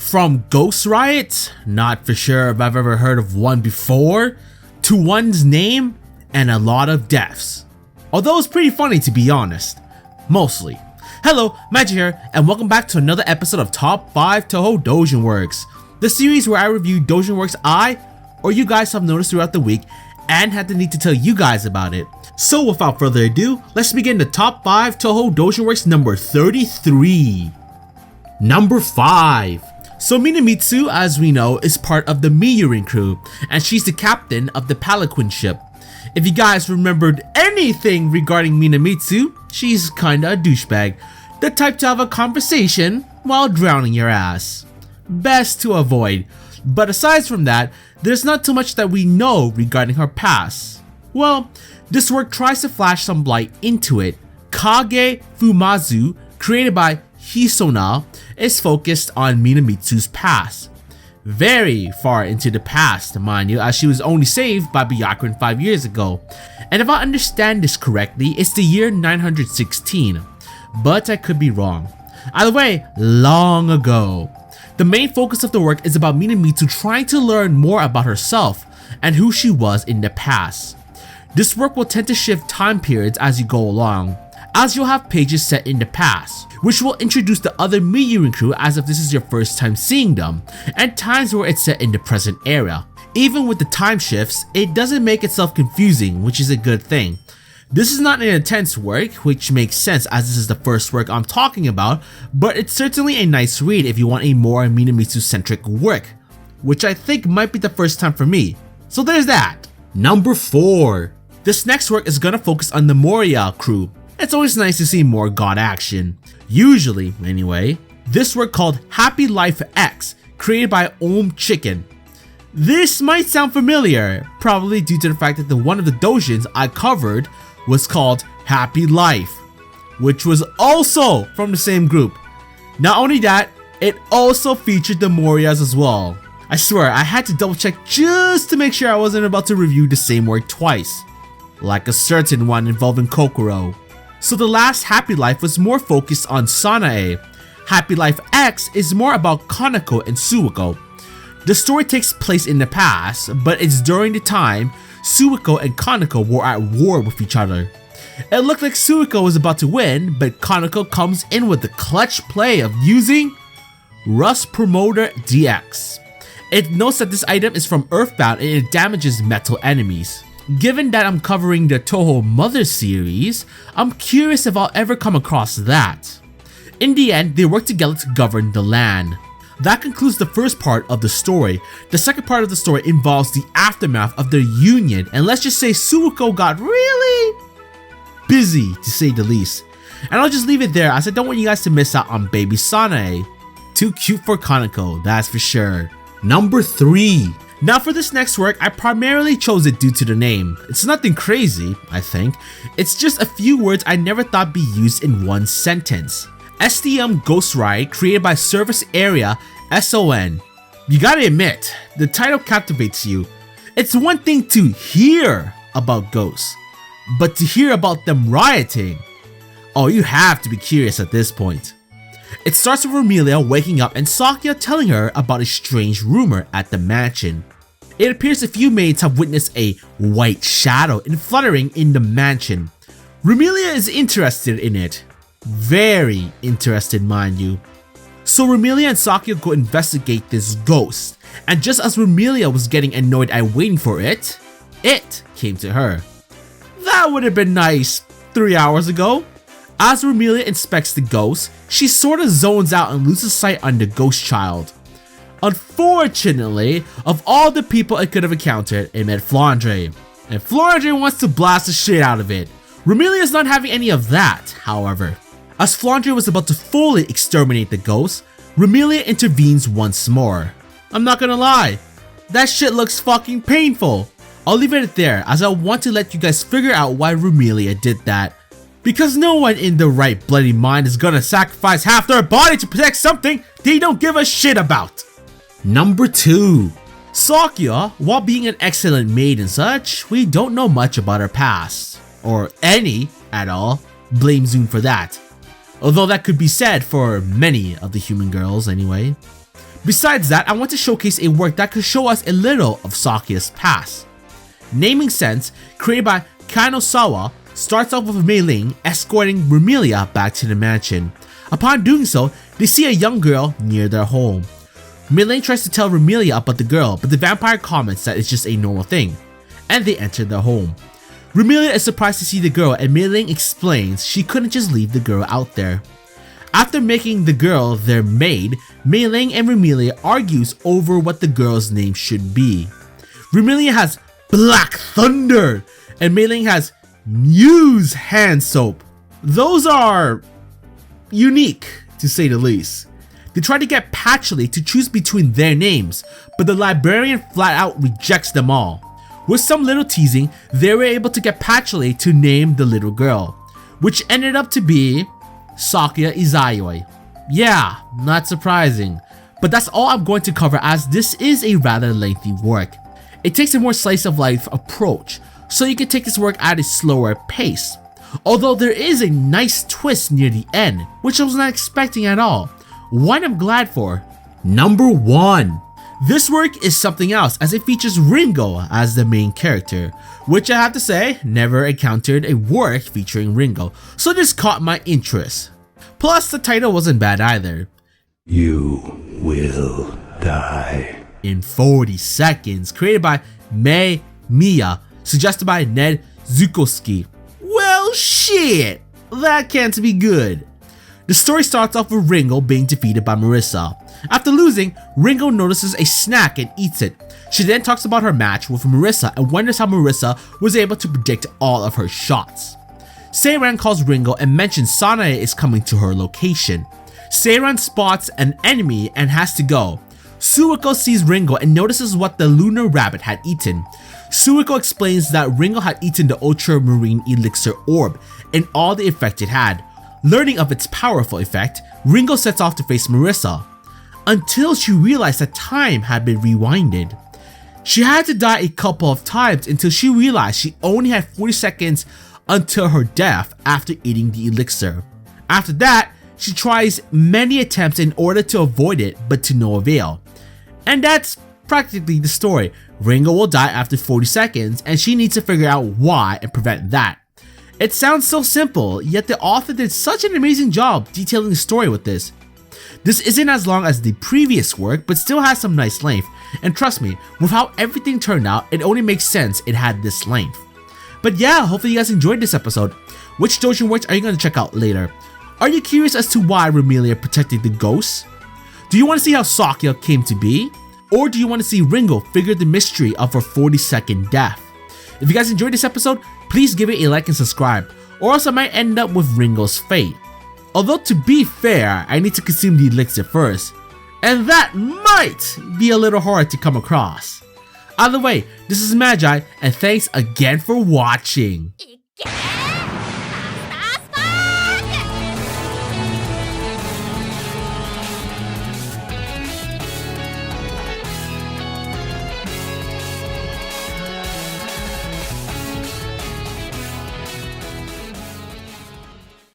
From Ghostride, not for sure if I've ever heard of one before, to one's name and a lot of deaths. Although it's pretty funny to be honest. Mostly. Hello, Magi here, and welcome back to another episode of Top 5 Touhou Doujin Works, the series where I review doujin works I or you guys have noticed throughout the week and had the need to tell you guys about it. So without further ado, let's begin the Top 5 Touhou Doujin Works number 33. Number 5. So Minami Tzu, as we know, is part of the Miyurin crew, and she's the captain of the Palanquin ship. If you guys remembered anything regarding Minami Tzu, she's kinda a douchebag, the type to have a conversation while drowning your ass. Best to avoid, but aside from that, there's not too much that we know regarding her past. Well, this work tries to flash some light into it. Kage Fumazu, created by Hisona, is focused on Minami Tzu's past. Very far into the past, mind you, as she was only saved by Byakuren 5 years ago. And if I understand this correctly, it's the year 916, but I could be wrong. Either way, long ago. The main focus of the work is about Minami Tzu trying to learn more about herself and who she was in the past. This work will tend to shift time periods as you go along, as you'll have pages set in the past, which will introduce the other Miyurin crew as if this is your first time seeing them, and times where it's set in the present era. Even with the time shifts, it doesn't make itself confusing, which is a good thing. This is not an intense work, which makes sense as this is the first work I'm talking about, but it's certainly a nice read if you want a more Minami Tzu-centric work, which I think might be the first time for me. So there's that. Number 4. This next work is gonna focus on the Moria crew. It's always nice to see more god action. Usually, anyway. This work called Happy Life X, created by Chicken. This might sound familiar, probably due to the fact that one of the doujins I covered was called Happy Life, which was also from the same group. Not only that, it also featured the Morias as well. I swear, I had to double check just to make sure I wasn't about to review the same work twice, like a certain one involving Kokoro. So the last Happy Life was more focused on Sanae. Happy Life X is more about Kanako and Suiko. The story takes place in the past, but it's during the time Suiko and Kanako were at war with each other. It looked like Suiko was about to win, but Kanako comes in with the clutch play of using Rust Promoter DX. It notes that this item is from Earthbound and it damages metal enemies. Given that I'm covering the Touhou Mother series, I'm curious if I'll ever come across that. In the end, they work together to govern the land. That concludes the first part of the story. The second part of the story involves the aftermath of their union, and let's just say Suiko got really busy, to say the least. And I'll just leave it there as I don't want you guys to miss out on baby Sanae. Too cute for Kanako, that's for sure. Number 3. Now for this next work, I primarily chose it due to the name. It's nothing crazy, I think. It's just a few words I never thought be used in one sentence. SDM Ghostride, created by Service Area SON. You gotta admit, the title captivates you. It's one thing to hear about ghosts, but to hear about them rioting, oh, you have to be curious at this point. It starts with Romelia waking up and Sakya telling her about a strange rumor at the mansion. It appears a few maids have witnessed a white shadow fluttering in the mansion. Romelia is interested in it. Very interested, mind you. So Romelia and Sakya go investigate this ghost, and just as Romelia was getting annoyed at waiting for it came to her. That would have been nice 3 hours ago. As Romelia inspects the ghost, she sorta zones out and loses sight on the ghost child. Unfortunately, of all the people it could have encountered, it met Flandre, and Flandre wants to blast the shit out of it. Romelia is not having any of that, however. As Flandre was about to fully exterminate the ghost, Romelia intervenes once more. I'm not gonna lie, that shit looks fucking painful. I'll leave it there as I want to let you guys figure out why Romelia did that. Because no one in their right bloody mind is gonna sacrifice half their body to protect something they don't give a shit about. Number 2. Sakya, while being an excellent maid and such, we don't know much about her past, or any at all. Blame Zune for that. Although that could be said for many of the human girls anyway. Besides that, I want to showcase a work that could show us a little of Sakya's past. Naming Sense, created by Kanosawa, starts off with Mei Ling escorting Rumelia back to the mansion. Upon doing so, they see a young girl near their home. Mei Ling tries to tell Rumelia about the girl, but the vampire comments that it's just a normal thing, and they enter their home. Rumelia is surprised to see the girl, and Mei Ling explains she couldn't just leave the girl out there. After making the girl their maid, Mei Ling and Rumelia argues over what the girl's name should be. Rumelia has Black Thunder, and Mei Ling has Muse Hand Soap. Those are unique, to say the least. They try to get Patchouli to choose between their names, but the librarian flat out rejects them all. With some little teasing, they were able to get Patchouli to name the little girl, which ended up to be Sakya Izayoi. Yeah, not surprising. But that's all I'm going to cover, as this is a rather lengthy work. It takes a more slice of life approach, so you can take this work at a slower pace. Although there is a nice twist near the end, which I was not expecting at all. One I'm glad for. Number 1. This work is something else, as it features Ringo as the main character, which I have to say, never encountered a work featuring Ringo, so this caught my interest. Plus, the title wasn't bad either. You will die in 40 seconds, created by Mei Miya, suggested by Ned Zukoski. Well, shit, that can't be good. The story starts off with Ringo being defeated by Marissa. After losing, Ringo notices a snack and eats it. She then talks about her match with Marissa and wonders how Marissa was able to predict all of her shots. Seiran calls Ringo and mentions Sanae is coming to her location. Seiran spots an enemy and has to go. Suiko sees Ringo and notices what the lunar rabbit had eaten. Suiko explains that Ringo had eaten the ultramarine elixir orb and all the effect it had. Learning of its powerful effect, Ringo sets off to face Marissa, until she realized that time had been rewinded. She had to die a couple of times until she realized she only had 40 seconds until her death after eating the elixir. After that, she tries many attempts in order to avoid it, but to no avail. And that's practically the story. Ringo will die after 40 seconds, and she needs to figure out why and prevent that. It sounds so simple, yet the author did such an amazing job detailing the story with this. This isn't as long as the previous work, but still has some nice length, and trust me, with how everything turned out, it only makes sense it had this length. But yeah, hopefully you guys enjoyed this episode. Which doujin works are you going to check out later? Are you curious as to why Rumelia protected the ghosts? Do you want to see how Sakya came to be? Or do you want to see Ringo figure the mystery of her 40-second death? If you guys enjoyed this episode, please give it a like and subscribe, or else I might end up with Ringo's fate. Although to be fair, I need to consume the elixir first, and that might be a little hard to come across. Either way, this is Magi, and thanks again for watching.